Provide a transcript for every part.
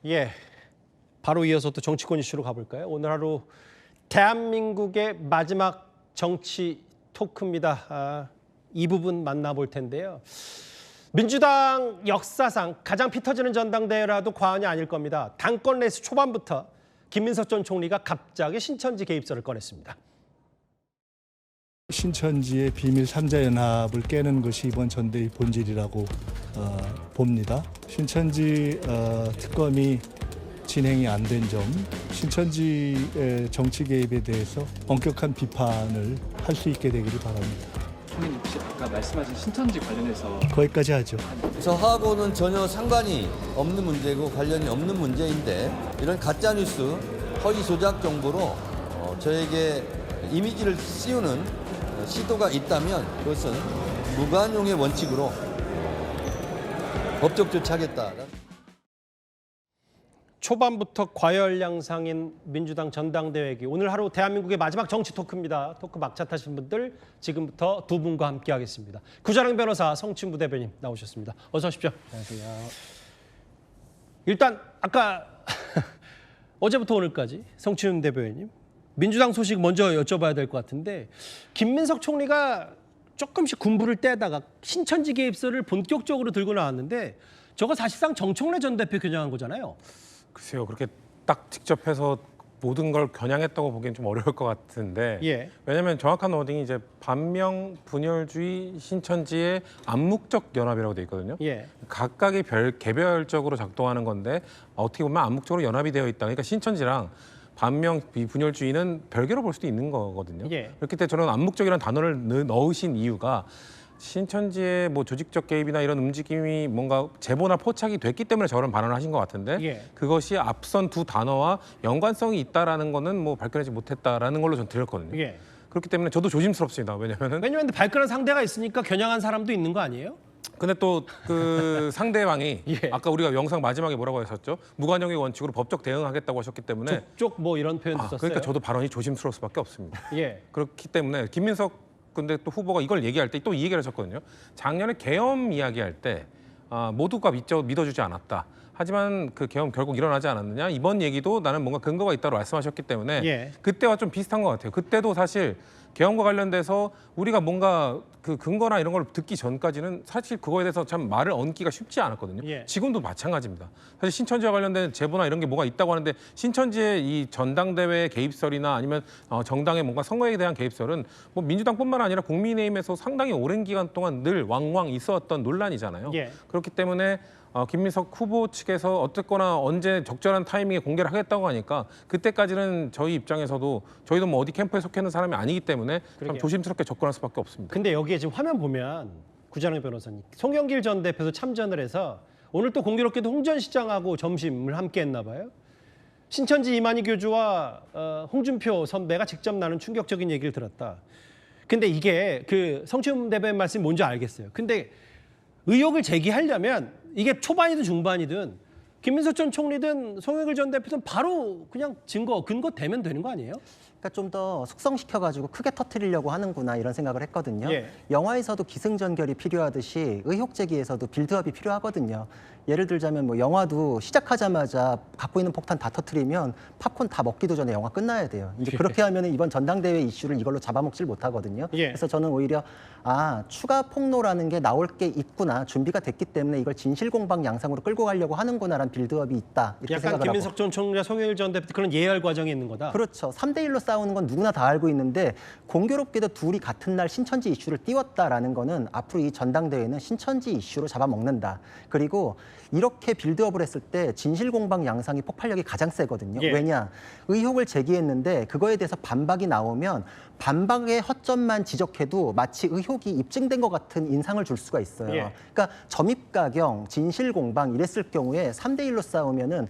예, 바로 이어서 또 정치권 이슈로 가볼까요? 오늘 하루 대한민국의 마지막 정치 토크입니다. 이 부분 만나볼 텐데요. 민주당 역사상 가장 피 터지는 전당대회라도 과언이 아닐 겁니다. 당권 레이스 초반부터 김민석 전 총리가 갑자기 신천지 개입설을 꺼냈습니다. 신천지의 비밀 3자 연합을 깨는 것이 이번 전대의 본질이라고 봅니다. 신천지 특검이 진행이 안 된 점, 신천지의 정치 개입에 대해서 엄격한 비판을 할 수 있게 되기를 바랍니다. 총리님 혹시 아까 말씀하신 신천지 관련해서 거기까지 하죠. 저하고는 전혀 상관이 없는 문제고 관련이 없는 문제인데 이런 가짜뉴스, 허위 조작 정보로 저에게 이미지를 씌우는 시도가 있다면 그것은 무관용의 원칙으로 법적 조치하겠다. 초반부터 과열양상인 민주당 전당대회기. 오늘 하루 대한민국의 마지막 정치 토크입니다. 토크 막차 타신 분들 지금부터 두 분과 함께하겠습니다. 구자랑 변호사, 성춘부 대변인 나오셨습니다. 어서 오십시오. 안녕하세요. 일단 아까 어제부터 오늘까지 성춘 대변인 민주당 소식 먼저 여쭤봐야 될 것 같은데 김민석 총리가 조금씩 군부를 떼다가 신천지 개입설을 본격적으로 들고 나왔는데 저거 사실상 정청래 전 대표 겨냥한 거잖아요. 글쎄요, 그렇게 딱 직접 해서 모든 걸 겨냥했다고 보기엔 좀 어려울 것 같은데 예. 왜냐하면 정확한 워딩이 이제 반명 분열주의 신천지의 암묵적 연합이라고 돼 있거든요. 예. 각각이 개별적으로 작동하는 건데 어떻게 보면 암묵적으로 연합이 되어 있다. 그러니까 신천지랑 반명 비분열주의는 별개로 볼 수도 있는 거거든요. 예. 그렇기 때문에 저는 암묵적이라는 단어를 넣으신 이유가 신천지의 뭐 조직적 개입이나 이런 움직임이 뭔가 제보나 포착이 됐기 때문에 저런 발언을 하신 것 같은데 예. 그것이 앞선 두 단어와 연관성이 있다라는 거는 뭐 밝혀내지 못했다라는 걸로 전 들었거든요. 예. 그렇기 때문에 저도 조심스럽습니다. 왜냐면 발끈한 상대가 있으니까 겨냥한 사람도 있는 거 아니에요? 근데 또 그 상대방이 예. 아까 우리가 영상 마지막에 뭐라고 했었죠? 무관용의 원칙으로 법적 대응하겠다고 하셨기 때문에 족족 뭐 이런 표현도 썼어요. 그러니까 저도 발언이 조심스러울 수밖에 없습니다. 예. 그렇기 때문에 김민석 근데 또 후보가 이걸 얘기할 때 또 이 얘기를 하셨거든요. 작년에 계엄 이야기할 때 모두가 믿어주지 않았다. 하지만 그 계엄 결국 일어나지 않았느냐. 이번 얘기도 나는 뭔가 근거가 있다고 말씀하셨기 때문에 예. 그때와 좀 비슷한 것 같아요. 그때도 사실 계엄과 관련돼서 우리가 뭔가 그 근거나 이런 걸 듣기 전까지는 사실 그거에 대해서 참 말을 얹기가 쉽지 않았거든요. 예. 지금도 마찬가지입니다. 사실 신천지와 관련된 제보나 이런 게 뭐가 있다고 하는데 신천지의 이 전당대회 개입설이나 아니면 정당의 뭔가 선거에 대한 개입설은 뭐 민주당뿐만 아니라 국민의힘에서 상당히 오랜 기간 동안 늘 왕왕 있었던 논란이잖아요. 예. 그렇기 때문에 김민석 후보 측에서 어쨌거나 언제 적절한 타이밍에 공개를 하겠다고 하니까 그때까지는 저희 입장에서도 저희도 뭐 어디 캠프에 속해 있는 사람이 아니기 때문에 참 그러게요. 조심스럽게 접근할 수밖에 없습니다. 근데 여기에 지금 화면 보면 구자랑 변호사님, 송영길 전 대표도 참전을 해서 오늘 또 공교롭게도 홍전시장하고 점심을 함께 했나 봐요. 신천지 이만희 교주와 홍준표 선배가 직접 나눈 충격적인 얘기를 들었다. 근데 이게 그 성춘 대변인 말씀이 뭔지 알겠어요. 근데 의혹을 제기하려면 이게 초반이든 중반이든 김민석 전 총리든 송영길 전 대표든 바로 그냥 근거 대면 되는 거 아니에요? 그러니까 좀 더 숙성시켜가지고 크게 터뜨리려고 하는구나 이런 생각을 했거든요. 예. 영화에서도 기승전결이 필요하듯이 의혹 제기에서도 빌드업이 필요하거든요. 예를 들자면 뭐 영화도 시작하자마자 갖고 있는 폭탄 다 터뜨리면 팝콘 다 먹기도 전에 영화 끝나야 돼요. 이제 그렇게 하면 이번 전당대회 이슈를 이걸로 잡아먹질 못하거든요. 예. 그래서 저는 오히려 추가 폭로라는 게 나올 게 있구나, 준비가 됐기 때문에 이걸 진실공방 양상으로 끌고 가려고 하는구나라는 빌드업이 있다 이렇게 약간 생각을 김민석 하고. 전 총리와 송영길 전 대표 그런 예열 과정이 있는 거다. 그렇죠. 3대1로 싸우는 건 누구나 다 알고 있는데 공교롭게도 둘이 같은 날 신천지 이슈를 띄웠다라는 거는 앞으로 이 전당대회는 신천지 이슈로 잡아먹는다. 그리고 이렇게 빌드업을 했을 때 진실공방 양상이 폭발력이 가장 세거든요. 예. 왜냐? 의혹을 제기했는데 그거에 대해서 반박이 나오면 반박의 허점만 지적해도 마치 의혹이 입증된 것 같은 인상을 줄 수가 있어요. 예. 그러니까 점입가경, 진실공방 이랬을 경우에 3대1로 싸우면은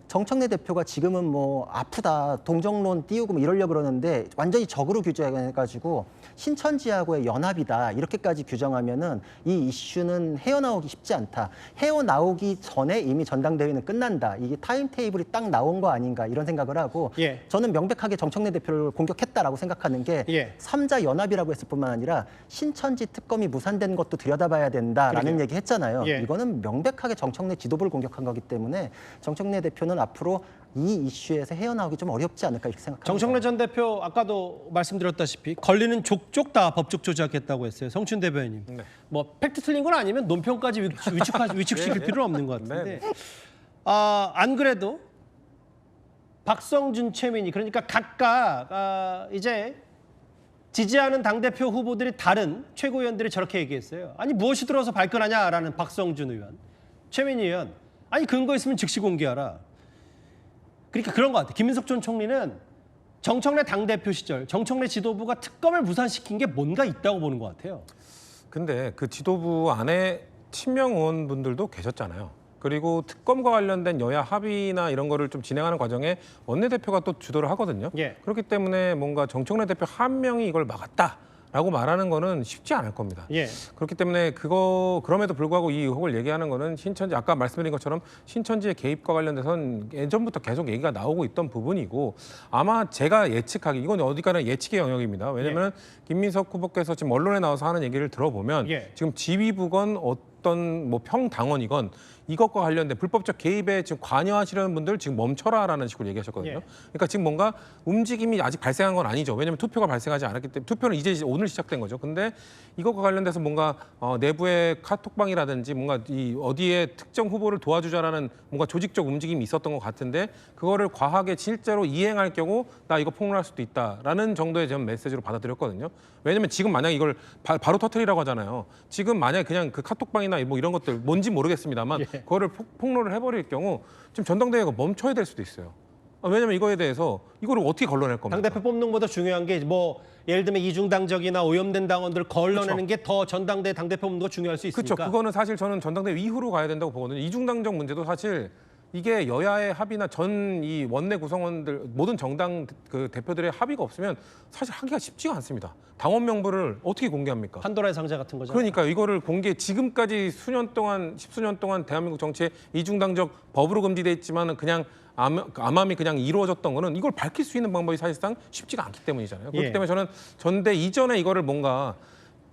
정청래 대표가 지금은 뭐 아프다, 동정론 띄우고 뭐 이러려고 그러는데 완전히 적으로 규정해가지고 신천지하고의 연합이다 이렇게까지 규정하면은 이 이슈는 헤어나오기 쉽지 않다. 헤어나오기 전에 이미 전당대회는 끝난다. 이게 타임테이블이 딱 나온 거 아닌가 이런 생각을 하고 예. 저는 명백하게 정청래 대표를 공격했다라고 생각하는 게 예. 삼자 연합이라고 했을 뿐만 아니라 신천지 특검이 무산된 것도 들여다봐야 된다라는 그러게요. 얘기 했잖아요. 예. 이거는 명백하게 정청래 지도부를 공격한 거기 때문에 정청래 대표는 앞으로 이 이슈에서 헤어나오기 좀 어렵지 않을까 이렇게 생각합니다. 정청래 전 대표 아까도 말씀드렸다시피 걸리는 족족 다 법적 조작했다고 했어요. 성춘 대변인. 네. 뭐 팩트 틀린 건 아니면 논평까지 위축시킬 필요는 없는 것 같은데. 네. 안 그래도 박성준, 최민희 그러니까 각각 이제 지지하는 당대표 후보들이 다른 최고위원들이 저렇게 얘기했어요. 아니 무엇이 들어서 발끈하냐라는 박성준 의원, 최민희 의원. 아니 근거 있으면 즉시 공개하라. 그러니까 그런 것 같아요. 김민석 전 총리는 정청래 당대표 시절 정청래 지도부가 특검을 무산시킨 게 뭔가 있다고 보는 것 같아요. 근데 그 지도부 안에 친명 의원분들도 계셨잖아요. 그리고 특검과 관련된 여야 합의나 이런 거를 좀 진행하는 과정에 원내대표가 또 주도를 하거든요. 예. 그렇기 때문에 뭔가 정청래 대표 한 명이 이걸 막았다라고 말하는 거는 쉽지 않을 겁니다. 예. 그렇기 때문에 그럼에도 불구하고 이 의혹을 얘기하는 거는 신천지 아까 말씀드린 것처럼 신천지의 개입과 관련돼서는 예전부터 계속 얘기가 나오고 있던 부분이고 아마 제가 예측하기 이건 어디까지나 예측의 영역입니다. 왜냐하면 김민석 후보께서 지금 언론에 나와서 하는 얘기를 들어보면 예. 지금 지휘부건 어떤 뭐 평당원이건 이것과 관련된 불법적 개입에 지금 관여하시려는 분들 지금 멈춰라라는 식으로 얘기하셨거든요. 예. 그러니까 지금 뭔가 움직임이 아직 발생한 건 아니죠. 왜냐하면 투표가 발생하지 않았기 때문에 투표는 이제 오늘 시작된 거죠. 근데 이것과 관련돼서 뭔가 내부의 카톡방이라든지 뭔가 이 어디에 특정 후보를 도와주자라는 뭔가 조직적 움직임이 있었던 것 같은데 그거를 과하게 실제로 이행할 경우 나 이거 폭로할 수도 있다라는 정도의 좀 메시지로 받아들였거든요. 왜냐하면 지금 만약 이걸 바로 터뜨리라고 하잖아요. 지금 만약 그냥 그 카톡방이나 뭐 이런 것들 뭔지 모르겠습니다만 예. 그거를 폭로를 해버릴 경우 지금 전당대회가 멈춰야 될 수도 있어요. 왜냐하면 이거에 대해서 이거를 어떻게 걸러낼 겁니까? 당대표 뽑는 것보다 중요한 게 뭐 예를 들면 이중당적이나 오염된 당원들 걸러내는 게 더 전당대 당대표 뽑는 거 중요할 수 있으니까. 그렇죠. 그거는 사실 저는 전당대회 이후로 가야 된다고 보거든요. 이중당적 문제도 사실 이게 여야의 합의나 전 이 원내 구성원들 모든 정당 그 대표들의 합의가 없으면 사실 하기가 쉽지가 않습니다. 당원 명부를 어떻게 공개합니까? 판도라의 상자 같은 거죠. 그러니까 이거를 지금까지 수년 동안 십수년 동안 대한민국 정치에 이중당적 법으로 금지돼 있지만은 그냥 암암이 그냥 이루어졌던 거는 이걸 밝힐 수 있는 방법이 사실상 쉽지가 않기 때문이잖아요. 그렇기 예. 때문에 저는 전대 이전에 이거를 뭔가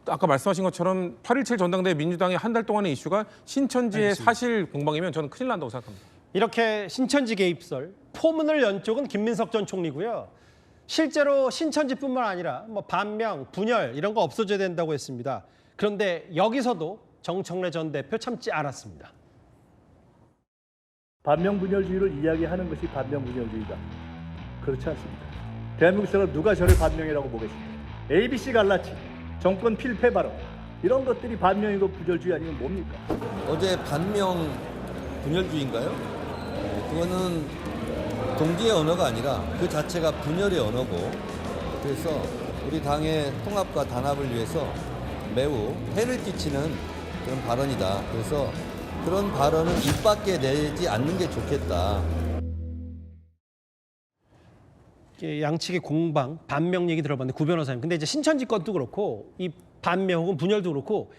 아까 말씀하신 것처럼 8.17 전당대회 민주당의 한 달 동안의 이슈가 신천지의 알겠습니다. 사실 공방이면 저는 큰일 난다고 생각합니다. 이렇게 신천지 개입설 포문을 연 쪽은 김민석 전 총리고요. 실제로 신천지뿐만 아니라 뭐 반명, 분열 이런 거 없어져야 된다고 했습니다. 그런데 여기서도 정청래 전 대표 참지 않았습니다. 반명분열주의를 이야기하는 것이 반명분열주의다. 그렇지 않습니다. 대한민국에서 누가 저를 반명이라고 보겠습니까? ABC 갈라치, 정권 필패 발언 이런 것들이 반명이고 분열주의 아니면 뭡니까? 어제 반명 분열주의인가요? 그거는 동지의 언어가 아니라 그 자체가 분열의 언어고 그래서 우리 당의 통합과 단합을 위해서 매우 해를 끼치는 그런 발언이다. 그래서 그런 발언은 입 밖에 내지 않는 게 좋겠다. 양측의 공방, 반명 얘기 들어봤는데 구 변호사님. 근데 이제 신천지 것도 그렇고 이 반명 혹은 분열도 그렇고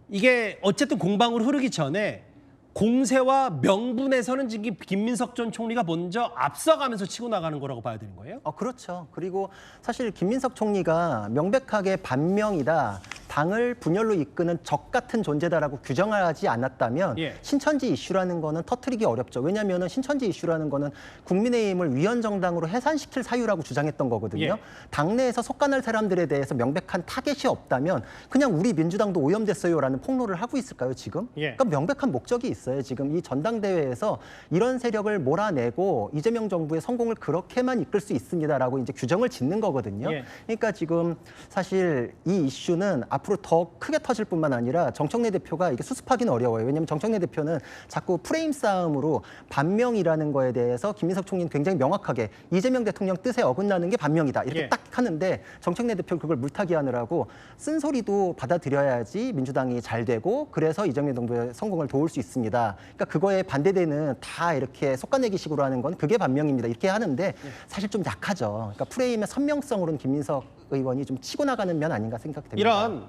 이게 어쨌든 공방으로 흐르기 전에 공세와 명분에서는 지금 김민석 전 총리가 먼저 앞서가면서 치고 나가는 거라고 봐야 되는 거예요? 그렇죠. 그리고 사실 김민석 총리가 명백하게 반명이다, 당을 분열로 이끄는 적 같은 존재다라고 규정하지 않았다면 예. 신천지 이슈라는 거는 터뜨리기 어렵죠. 왜냐하면 신천지 이슈라는 거는 국민의힘을 위헌정당으로 해산시킬 사유라고 주장했던 거거든요. 예. 당내에서 속간할 사람들에 대해서 명백한 타겟이 없다면 그냥 우리 민주당도 오염됐어요라는 폭로를 하고 있을까요, 지금? 예. 그러니까 명백한 목적이 있어요. 지금 이 전당대회에서 이런 세력을 몰아내고 이재명 정부의 성공을 그렇게만 이끌 수 있습니다라고 이제 규정을 짓는 거거든요. 예. 그러니까 지금 사실 이 이슈는 앞으로 더 크게 터질 뿐만 아니라 정청래 대표가 이게 수습하기는 어려워요. 왜냐하면 정청래 대표는 자꾸 프레임 싸움으로 반명이라는 거에 대해서 김민석 총리는 굉장히 명확하게 이재명 대통령 뜻에 어긋나는 게 반명이다. 이렇게 예. 딱 하는데 정청래 대표는 그걸 물타기 하느라고 쓴소리도 받아들여야지 민주당이 잘 되고 그래서 이재명 정부의 성공을 도울 수 있습니다. 그러니까 그거에 반대되는 다 이렇게 속가내기식으로 하는 건 그게 반명입니다. 이렇게 하는데 사실 좀 약하죠. 그러니까 프레임의 선명성으로는 김민석 의원이 좀 치고 나가는 면 아닌가 생각됩니다. 이런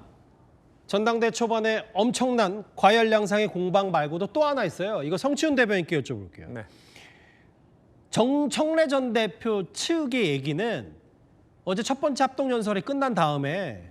전당대 초반에 엄청난 과열 양상의 공방 말고도 또 하나 있어요. 이거 성치훈 대변인께 여쭤볼게요. 네. 정청래 전 대표 측의 얘기는 어제 첫 번째 합동연설이 끝난 다음에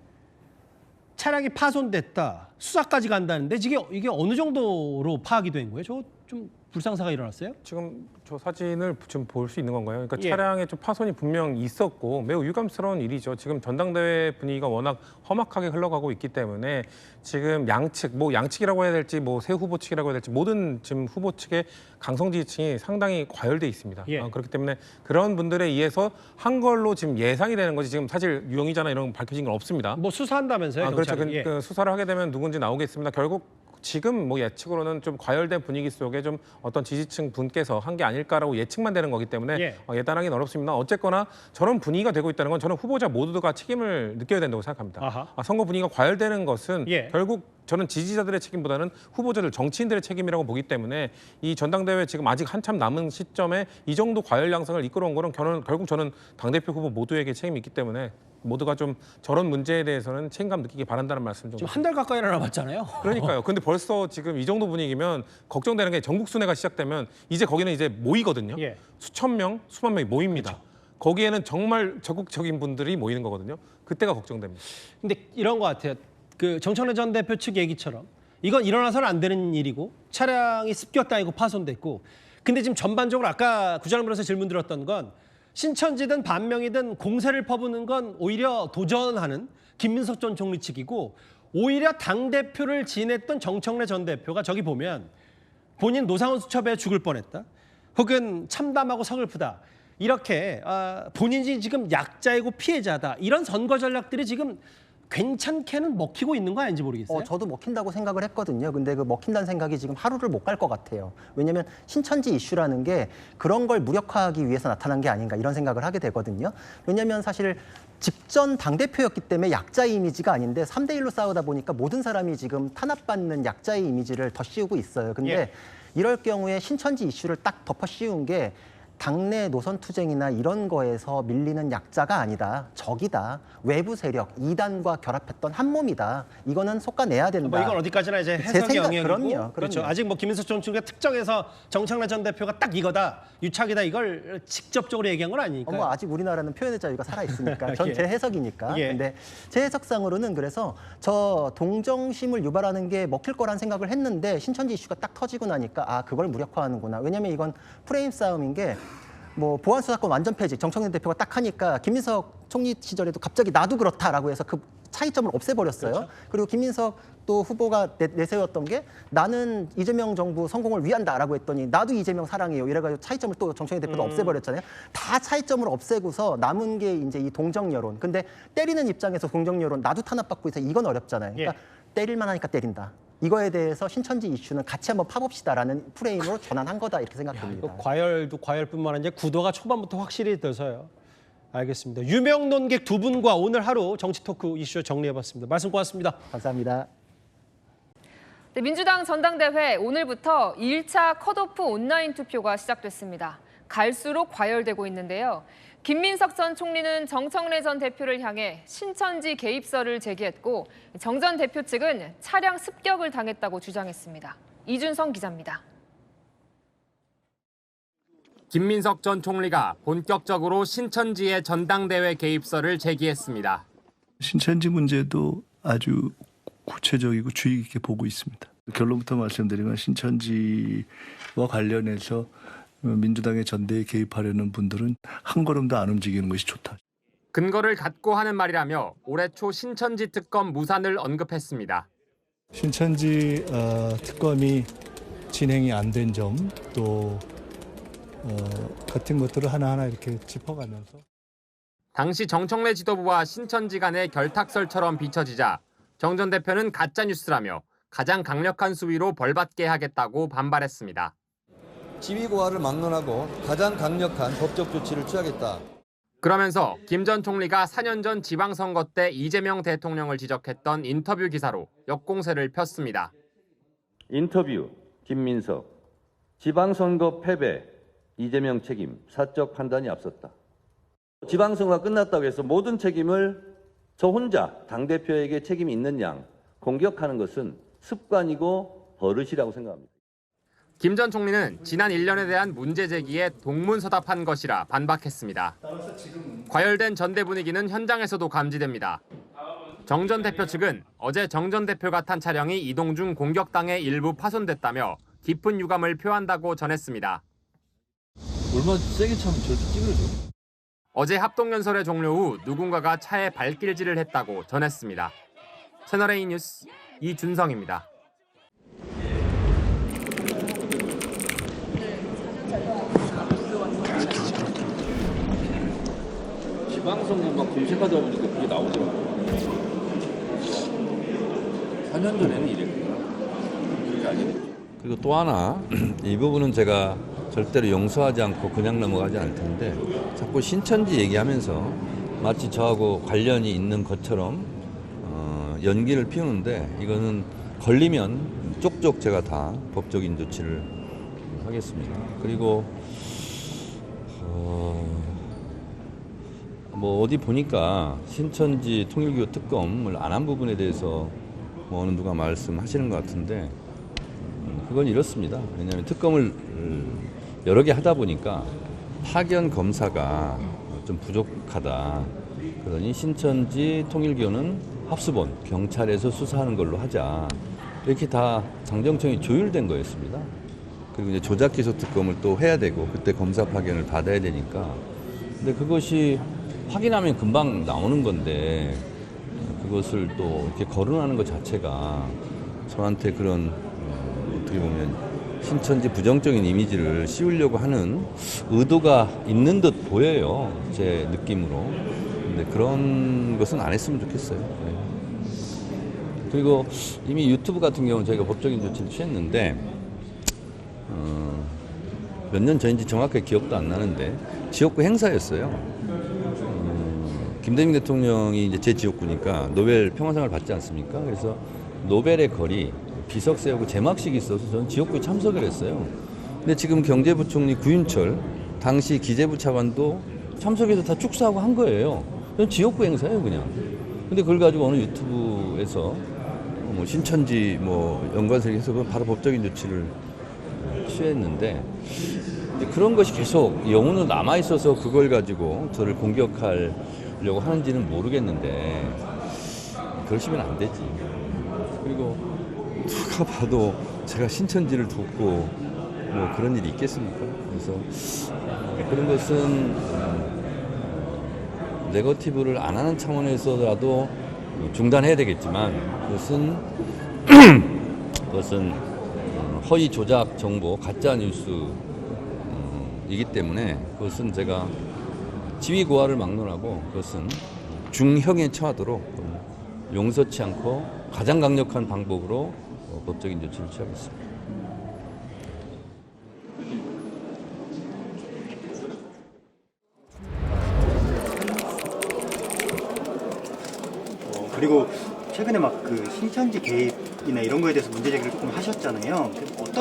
차량이 파손됐다, 수사까지 간다는데 이게 어느 정도로 파악이 된 거예요? 저 좀 불상사가 일어났어요? 지금 저 사진을 지금 볼 수 있는 건가요? 그러니까 예. 차량에 좀 파손이 분명 있었고 매우 유감스러운 일이죠. 지금 전당대회 분위기가 워낙 험악하게 흘러가고 있기 때문에 지금 양측, 뭐 양측이라고 해야 될지 뭐 새 후보 측이라고 해야 될지 모든 지금 후보 측의 강성 지지층이 상당히 과열돼 있습니다. 예. 그렇기 때문에 그런 분들에 의해서 한 걸로 지금 예상이 되는 거지 지금 사실 유형이잖아 이런 거 밝혀진 건 없습니다. 뭐 수사한다면서요? 그렇죠. 경찰이? 예. 그 수사를 하게 되면 누군지 나오겠습니다. 결국 지금 뭐 예측으로는 좀 과열된 분위기 속에 좀 어떤 지지층 분께서 한 게 아닐까라고 예측만 되는 거기 때문에 예. 예단하기는 어렵습니다. 어쨌거나 저런 분위기가 되고 있다는 건 저는 후보자 모두가 책임을 느껴야 된다고 생각합니다. 아하. 선거 분위기가 과열되는 것은 예. 결국 저는 지지자들의 책임보다는 후보자들, 정치인들의 책임이라고 보기 때문에 이 전당대회 지금 아직 한참 남은 시점에 이 정도 과열 양상을 이끌어온 거는 결국 저는 당대표 후보 모두에게 책임이 있기 때문에 모두가 좀 저런 문제에 대해서는 책임감 느끼기 바란다는 말씀 좀. 지금 한 달 가까이나 남았잖아요. 그러니까요. 근데 벌써 지금 이 정도 분위기면 걱정되는 게 전국 순회가 시작되면 이제 거기는 이제 모이거든요. 예. 수천 명, 수만 명이 모입니다. 거기에는 정말 적극적인 분들이 모이는 거거든요. 그때가 걱정됩니다. 근데 이런 것 같아요. 그 정청래 전 대표 측 얘기처럼 이건 일어나서는 안 되는 일이고 차량이 습격도 아니고 파손됐고 근데 지금 전반적으로 아까 구자룡 변호사 질문 드렸던 건 신천지든 반명이든 공세를 퍼부는 건 오히려 도전하는 김민석 전 총리 측이고 오히려 당대표를 지냈던 정청래 전 대표가 저기 보면 본인 노상원 수첩에 죽을 뻔했다. 혹은 참담하고 서글프다. 이렇게 본인이 지금 약자이고 피해자다. 이런 선거 전략들이 지금 괜찮게는 먹히고 있는 거 아닌지 모르겠어요. 저도 먹힌다고 생각을 했거든요. 근데 그 먹힌다는 생각이 지금 하루를 못 갈 것 같아요. 왜냐하면 신천지 이슈라는 게 그런 걸 무력화하기 위해서 나타난 게 아닌가 이런 생각을 하게 되거든요. 왜냐하면 사실 직전 당대표였기 때문에 약자의 이미지가 아닌데 3대1로 싸우다 보니까 모든 사람이 지금 탄압받는 약자의 이미지를 더 씌우고 있어요. 근데 예. 이럴 경우에 신천지 이슈를 딱 덮어 씌운 게 당내 노선 투쟁이나 이런 거에서 밀리는 약자가 아니다. 적이다. 외부 세력, 이단과 결합했던 한 몸이다. 이거는 속아내야 된다. 뭐 이건 어디까지나 이제 제 해석의 생각, 영역이고 그럼요. 그렇죠. 아직 뭐 김민석 전 총리가 특정해서 정청래 전 대표가 딱 이거다, 유착이다 이걸 직접적으로 얘기한 건 아니니까요. 아직 우리나라는 표현의 자유가 살아 있으니까 전 예. 제 해석이니까. 예. 근데 제 해석상으로는 그래서 저 동정심을 유발하는 게 먹힐 거란 생각을 했는데 신천지 이슈가 딱 터지고 나니까 그걸 무력화하는구나. 왜냐하면 이건 프레임 싸움인 게 뭐 보안수 사건 완전 폐지 정청래 대표가 딱 하니까 김민석 총리 시절에도 갑자기 나도 그렇다라고 해서 그 차이점을 없애버렸어요. 그렇죠. 그리고 김민석 또 후보가 내세웠던 게 나는 이재명 정부 성공을 위한다라고 했더니 나도 이재명 사랑해요. 이래가지고 차이점을 또 정청래 대표가 없애버렸잖아요. 다 차이점을 없애고서 남은 게 이제 이 동정 여론. 근데 때리는 입장에서 동정 여론 나도 탄압받고 있어 이건 어렵잖아요. 그러니까 때릴만 하니까 때린다. 이거에 대해서 신천지 이슈는 같이 한번 파봅시다라는 프레임으로 전환한 거다 이렇게 생각됩니다. 이거 과열도 과열뿐만 아니라 구도가 초반부터 확실히 돼서요. 알겠습니다. 유명 논객 두 분과 오늘 하루 정치 토크 이슈 정리해봤습니다. 말씀 고맙습니다. 감사합니다. 네, 민주당 전당대회 오늘부터 1차 컷오프 온라인 투표가 시작됐습니다. 갈수록 과열되고 있는데요. 김민석 전 총리는 정청래 전 대표를 향해 신천지 개입설을 제기했고 정 전 대표 측은 차량 습격을 당했다고 주장했습니다. 이준성 기자입니다. 김민석 전 총리가 본격적으로 신천지의 전당대회 개입설을 제기했습니다. 신천지 문제도 아주 구체적이고 주의 깊게 보고 있습니다. 결론부터 말씀드리면 신천지와 관련해서 민주당의 전대에 개입하려는 분들은 한 걸음도 안 움직이는 것이 좋다. 근거를 갖고 하는 말이라며 올해 초 신천지 특검 무산을 언급했습니다. 신천지 특검이 진행이 안 된 점 또 같은 것들을 하나하나 이렇게 짚어가면서 당시 정청래 지도부와 신천지 간의 결탁설처럼 비춰지자 정 전 대표는 가짜뉴스라며 가장 강력한 수위로 벌받게 하겠다고 반발했습니다. 지위고하를 막론하고 가장 강력한 법적 조치를 취하겠다. 그러면서 김 전 총리가 4년 전 지방선거 때 이재명 대통령을 지적했던 인터뷰 기사로 역공세를 폈습니다. 인터뷰 김민석 지방선거 패배 이재명 책임 사적 판단이 앞섰다. 지방선거가 끝났다고 해서 모든 책임을 저 혼자 당대표에게 책임이 있는 양 공격하는 것은 습관이고 버릇이라고 생각합니다. 김 전 총리는 지난 1년에 대한 문제 제기에 동문서답한 것이라 반박했습니다. 과열된 전대 분위기는 현장에서도 감지됩니다. 정 전 대표 측은 어제 정 전 대표가 탄 차량이 이동 중 공격당해 일부 파손됐다며 깊은 유감을 표한다고 전했습니다. 얼마나 세게 차면 저렇게 찌그러져. 어제 합동연설회 종료 후 누군가가 차에 발길질을 했다고 전했습니다. 채널A 뉴스 이준성입니다. 지방선거가 검색하다 보니까 그게 나오더라고요. 4년 전에는 이랬구나. 그게 아니네. 그리고 또 하나, 이 부분은 제가 절대로 용서하지 않고 그냥 넘어가지 않을 텐데 자꾸 신천지 얘기하면서 마치 저하고 관련이 있는 것처럼 연기를 피우는데 이거는 걸리면 쪽쪽 제가 다 법적인 조치를 하겠습니다. 그리고 뭐 어디 보니까 신천지 통일교 특검을 안 한 부분에 대해서 뭐 어느 누가 말씀하시는 것 같은데 그건 이렇습니다. 왜냐하면 특검을 여러 개 하다 보니까 파견 검사가 좀 부족하다. 그러니 신천지 통일교는 합수본 경찰에서 수사하는 걸로 하자. 이렇게 다 장정청이 조율된 거였습니다. 그리고 이제 조작기소 특검을 또 해야 되고 그때 검사 파견을 받아야 되니까. 근데 그것이 확인하면 금방 나오는 건데 그것을 또 이렇게 거론하는 것 자체가 저한테 그런 어떻게 보면 신천지 부정적인 이미지를 씌우려고 하는 의도가 있는 듯 보여요. 제 느낌으로. 근데 그런 것은 안 했으면 좋겠어요. 네. 그리고 이미 유튜브 같은 경우는 저희가 법적인 조치를 취했는데 몇 년 전인지 정확하게 기억도 안 나는데 지역구 행사였어요. 김대중 대통령이 이제 제 지역구니까 노벨 평화상을 받지 않습니까? 그래서 노벨의 거리 비석 세우고 제막식이 있어서 저는 지역구에 참석을 했어요. 근데 지금 경제부총리 구윤철 당시 기재부 차관도 참석해서 다 축사하고 한 거예요. 지역구 행사예요, 그냥. 근데 그걸 가지고 어느 유튜브에서 뭐 신천지 뭐 연관성 해서 바로 법적인 조치를 취했는데 그런 것이 계속 영혼으로 남아 있어서 그걸 가지고 저를 공격하려고 하는지는 모르겠는데 그러시면 안 되지. 그리고 누가 봐도 제가 신천지를 돕고 뭐 그런 일이 있겠습니까? 그래서 그런 것은 네거티브를 안 하는 차원에서라도 중단해야 되겠지만 그것은 허위 조작 정보, 가짜 뉴스이기 때문에 그것은 제가 지위고하를 막론하고 그것은 중형에 처하도록 용서치 않고 가장 강력한 방법으로 법적인 조치를 취하겠습니다. 그리고 최근에 막 그 신천지 개입이나 이런 거에 대해서 문제 제기를 조금 하셨잖아요.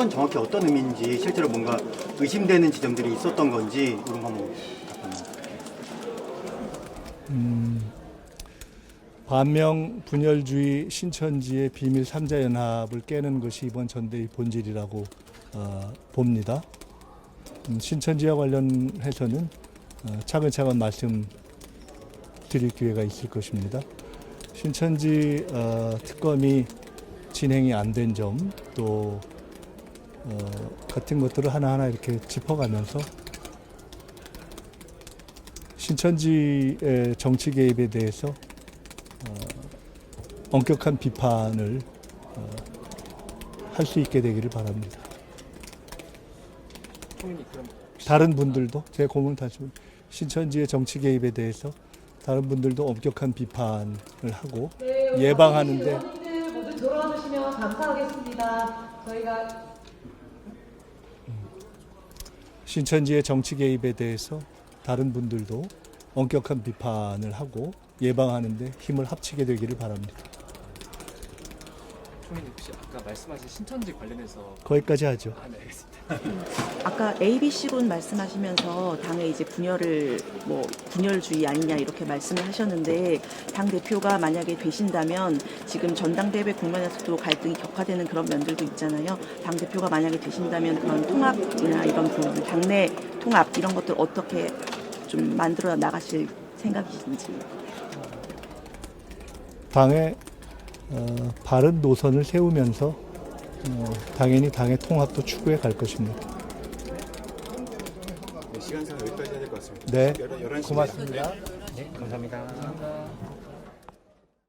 정확히 어떤 의미인지 실제로 뭔가 의심되는 지점들이 있었던 건지 이런 거 한번 반명 분열주의 신천지의 비밀 3자 연합을 깨는 것이 이번 전대의 본질이라고 봅니다. 신천지와 관련해서는 차근차근 말씀드릴 기회가 있을 것입니다. 신천지 특검이 진행이 안 된 점 또 같은 것들을 하나하나 이렇게 짚어가면서 신천지의 정치 개입에 대해서 엄격한 비판을 할 수 있게 되기를 바랍니다. 다른 분들도 제 고문 다시 신천지의 정치 개입에 대해서 다른 분들도 엄격한 비판을 하고 예방하는데 돌아와 주시면 감사하겠습니다. 저희가 신천지의 정치 개입에 대해서 다른 분들도 엄격한 비판을 하고 예방하는 데 힘을 합치게 되기를 바랍니다. 총리님 혹시 아까 말씀하신 신천지 관련해서 거기까지 하죠. 네, 알겠습니다. 아까 ABC군 말씀하시면서 당의 이제 분열주의 아니냐 이렇게 말씀을 하셨는데 당 대표가 만약에 되신다면 지금 전당대회 국면에서도 갈등이 격화되는 그런 면들도 있잖아요. 당 대표가 만약에 되신다면 그런 통합이나 이런 부분, 당내 통합 이런 것들 어떻게 좀 만들어 나가실 생각이신지. 당의 바른 노선을 세우면서 당연히 당의 통합도 추구해 갈 것입니다. 시간상 여기까지 해야 될 것 같습니다. 네, 고맙습니다. 네, 감사합니다.